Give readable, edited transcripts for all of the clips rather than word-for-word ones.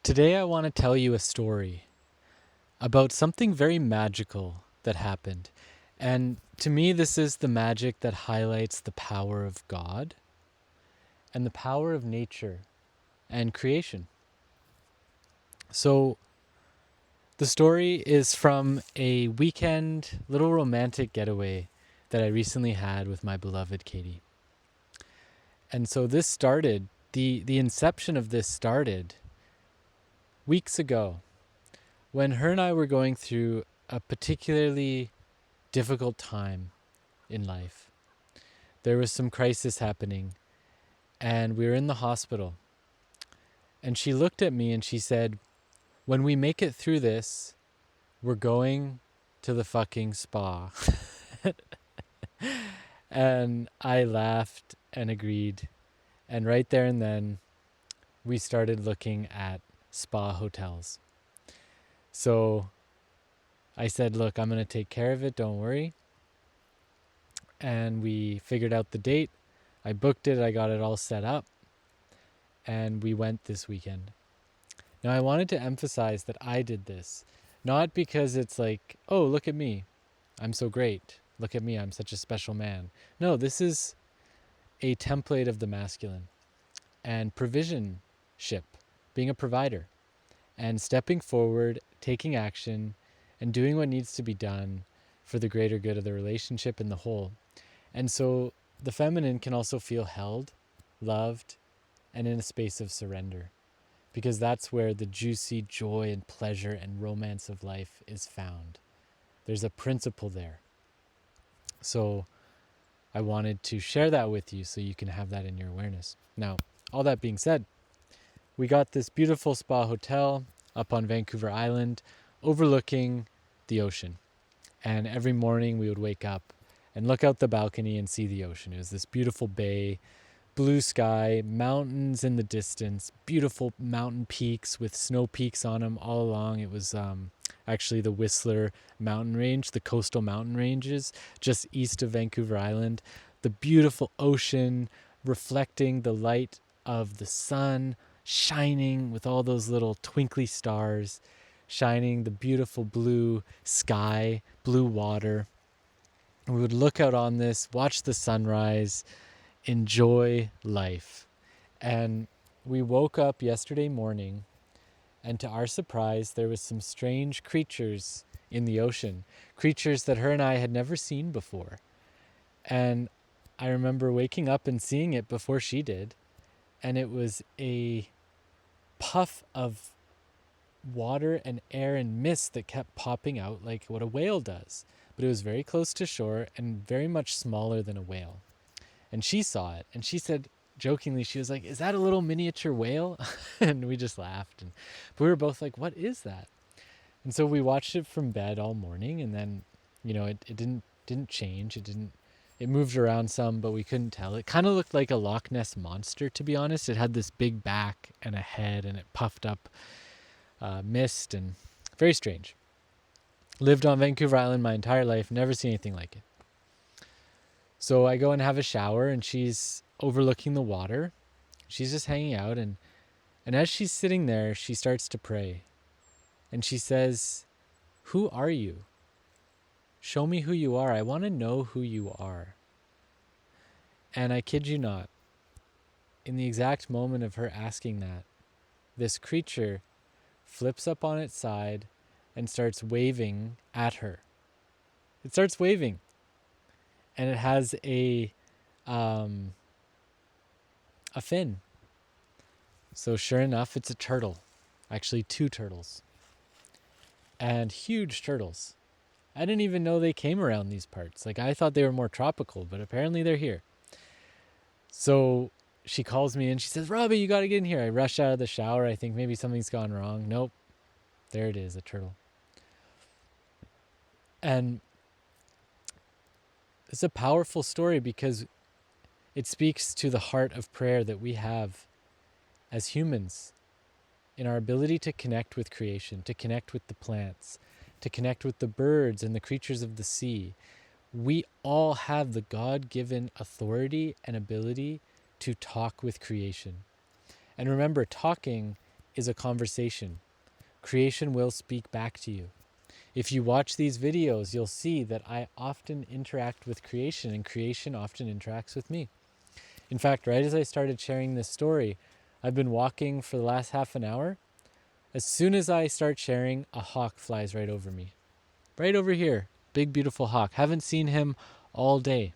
Today, I want to tell you a story about something very magical that happened. And to me, this is the magic that highlights the power of God and the power of nature and creation. So, the story is from a weekend little romantic getaway that I recently had with my beloved Katie. And so, the inception of this started weeks ago when her and I were going through a particularly difficult time in life. There was some crisis happening, and we were in the hospital. And she looked at me and she said, "When we make it through this, we're going to the fucking spa." And I laughed and agreed. And right there and then, we started looking at spa hotels. So I said, "Look, I'm going to take care of it. Don't worry." And we figured out the date. I booked it. I got it all set up. And we went this weekend. Now, I wanted to emphasize that I did this, not because it's like, oh, look at me. I'm so great. Look at me. I'm such a special man. No, this is a template of the masculine and provisionship, being a provider and stepping forward, taking action, and doing what needs to be done for the greater good of the relationship and the whole. And so the feminine can also feel held, loved, and in a space of surrender, because that's where the juicy joy and pleasure and romance of life is found. There's a principle there. So I wanted to share that with you so you can have that in your awareness. Now, all that being said, we got this beautiful spa hotel up on Vancouver Island overlooking the ocean. And every morning we would wake up and look out the balcony and see the ocean. It was this beautiful bay, blue sky, mountains in the distance, beautiful mountain peaks with snow peaks on them all along. It was actually the Whistler mountain range, the coastal mountain ranges just east of Vancouver Island. The beautiful ocean reflecting the light of the sun, shining with all those little twinkly stars, shining the beautiful blue sky, blue water. We would look out on this, watch the sunrise, enjoy life. And we woke up yesterday morning, and to our surprise, there was some strange creatures in the ocean, creatures that her and I had never seen before. And I remember waking up and seeing it before she did, and it was a puff of water and air and mist that kept popping out like what a whale does. But it was very close to shore and very much smaller than a whale. And she saw it, and she said, jokingly, she was like, "Is that a little miniature whale?" And we just laughed. But we were both like, "What is that?" And so we watched it from bed all morning, and then, it didn't change. It moved around some, but we couldn't tell. It kind of looked like a Loch Ness monster, to be honest. It had this big back and a head, and it puffed up mist, and very strange. Lived on Vancouver Island my entire life, never seen anything like it. So I go and have a shower, and she's overlooking the water. She's just hanging out, and as she's sitting there, she starts to pray. And she says, "Who are you? Show me who you are. I want to know who you are." And I kid you not, in the exact moment of her asking that, this creature flips up on its side and starts waving at her. It starts waving. And it has a fin. So sure enough, it's a turtle. Actually, two turtles. And huge turtles. I didn't even know they came around these parts. Like, I thought they were more tropical, but apparently they're here. So she calls me and she says, "Robbie, you got to get in here." I rush out of the shower. I think maybe something's gone wrong. Nope. There it is, a turtle. And it's a powerful story because it speaks to the heart of prayer that we have as humans, in our ability to connect with creation, to connect with the plants, to connect with the birds and the creatures of the sea. We all have the God-given authority and ability to talk with creation. And remember, talking is a conversation. Creation will speak back to you. If you watch these videos, you'll see that I often interact with creation and creation often interacts with me. In fact, right as I started sharing this story, I've been walking for the last half an hour. As soon as I start sharing, a hawk flies right over me. Right over here. Big, beautiful hawk. Haven't seen him all day.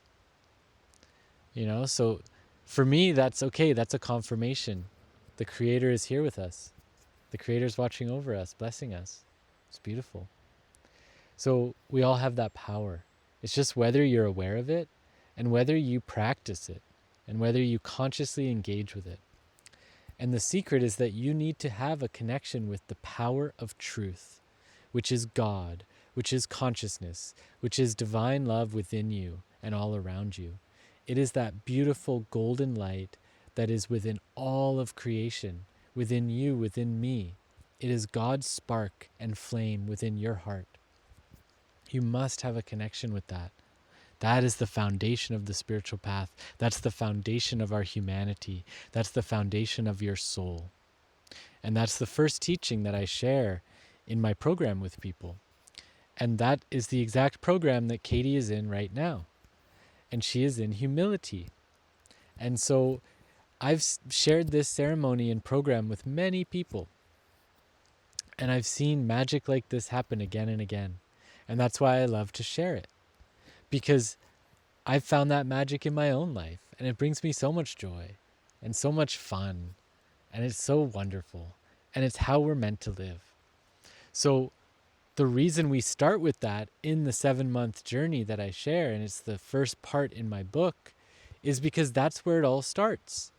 So for me, that's okay. That's a confirmation. The Creator is here with us. The Creator's watching over us, blessing us. It's beautiful. So we all have that power. It's just whether you're aware of it and whether you practice it and whether you consciously engage with it. And the secret is that you need to have a connection with the power of truth, which is God, which is consciousness, which is divine love within you and all around you. It is that beautiful golden light that is within all of creation, within you, within me. It is God's spark and flame within your heart. You must have a connection with that. That is the foundation of the spiritual path. That's the foundation of our humanity. That's the foundation of your soul. And that's the first teaching that I share in my program with people. And that is the exact program that Katie is in right now. And she is in humility. And so I've shared this ceremony and program with many people. And I've seen magic like this happen again and again. And that's why I love to share it. Because I've found that magic in my own life. And it brings me so much joy and so much fun. And it's so wonderful. And it's how we're meant to live. So the reason we start with that in the 7-month journey that I share, and it's the first part in my book, is because that's where it all starts.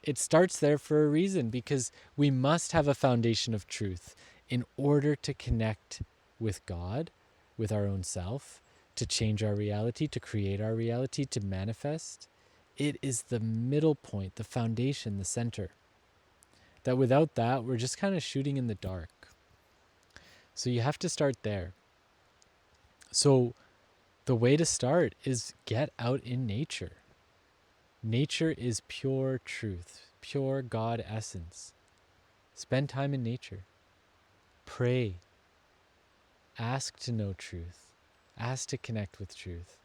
It starts there for a reason, because we must have a foundation of truth in order to connect with God, with our own self, to change our reality, to create our reality, to manifest. It is the middle point, the foundation, the center. That without that, we're just kind of shooting in the dark. So you have to start there. So the way to start is get out in nature. Nature is pure truth, pure God essence. Spend time in nature. Pray. Ask to know truth. Ask to connect with truth.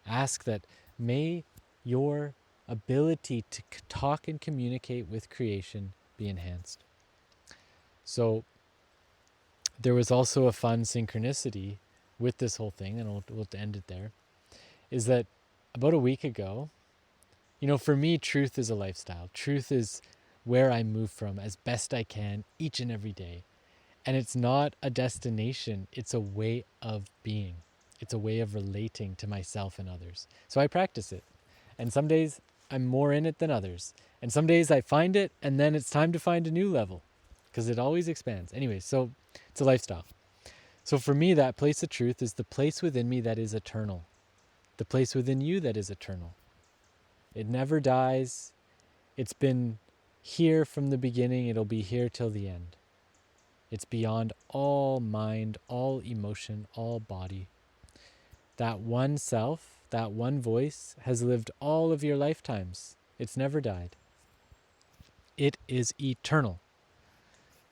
Ask that may your ability to talk and communicate with creation be enhanced. So there was also a fun synchronicity with this whole thing, and we'll end it there, is that about a week ago, for me, truth is a lifestyle. Truth is where I move from as best I can each and every day. And it's not a destination, it's a way of being. It's a way of relating to myself and others. So I practice it. And some days I'm more in it than others. And some days I find it, and then it's time to find a new level, because it always expands. Anyway, so it's a lifestyle. So for me, that place of truth is the place within me that is eternal. The place within you that is eternal. It never dies. It's been here from the beginning. It'll be here till the end. It's beyond all mind, all emotion, all body. That one self, that one voice has lived all of your lifetimes. It's never died. It is eternal.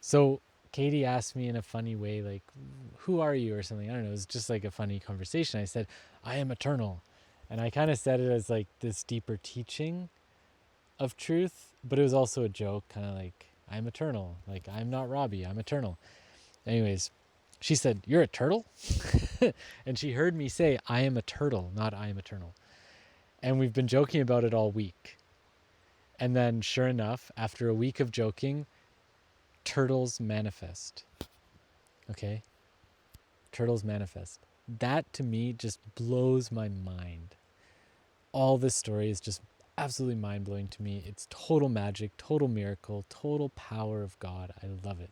So Katie asked me in a funny way, like, who are you or something? I don't know. It was just like a funny conversation. I said, I am eternal. And I kind of said it as like this deeper teaching of truth, but it was also a joke, kind of like, I'm eternal. Like, I'm not Robbie, I'm eternal. Anyways, she said, you're a turtle? And she heard me say, I am a turtle, not I am eternal. And we've been joking about it all week. And then sure enough, after a week of joking, turtles manifest. Okay? Turtles manifest. That to me just blows my mind. All this story is just absolutely mind-blowing to me. It's total magic, total miracle, total power of God. I love it.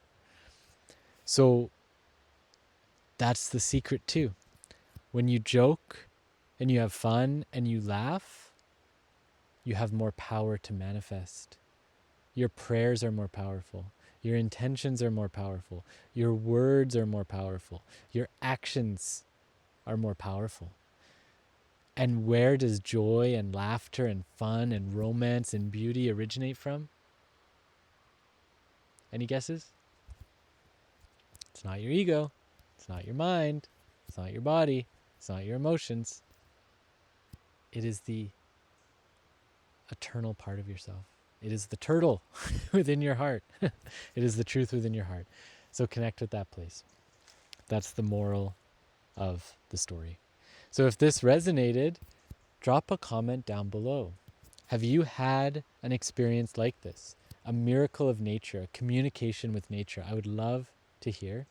So that's the secret too. When you joke and you have fun and you laugh, you have more power to manifest. Your prayers are more powerful. Your intentions are more powerful. Your words are more powerful. Your actions are more powerful. And where does joy and laughter and fun and romance and beauty originate from? Any guesses? It's not your ego. It's not your mind. It's not your body. It's not your emotions. It is the eternal part of yourself. It is the turtle within your heart. It is the truth within your heart. So connect with that place. That's the moral of the story. So if this resonated, drop a comment down below. Have you had an experience like this? A miracle of nature, a communication with nature? I would love to hear.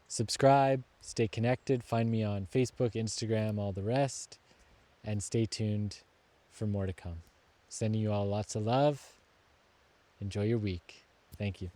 Subscribe, stay connected, find me on Facebook, Instagram, all the rest, and stay tuned for more to come. Sending you all lots of love. Enjoy your week. Thank you.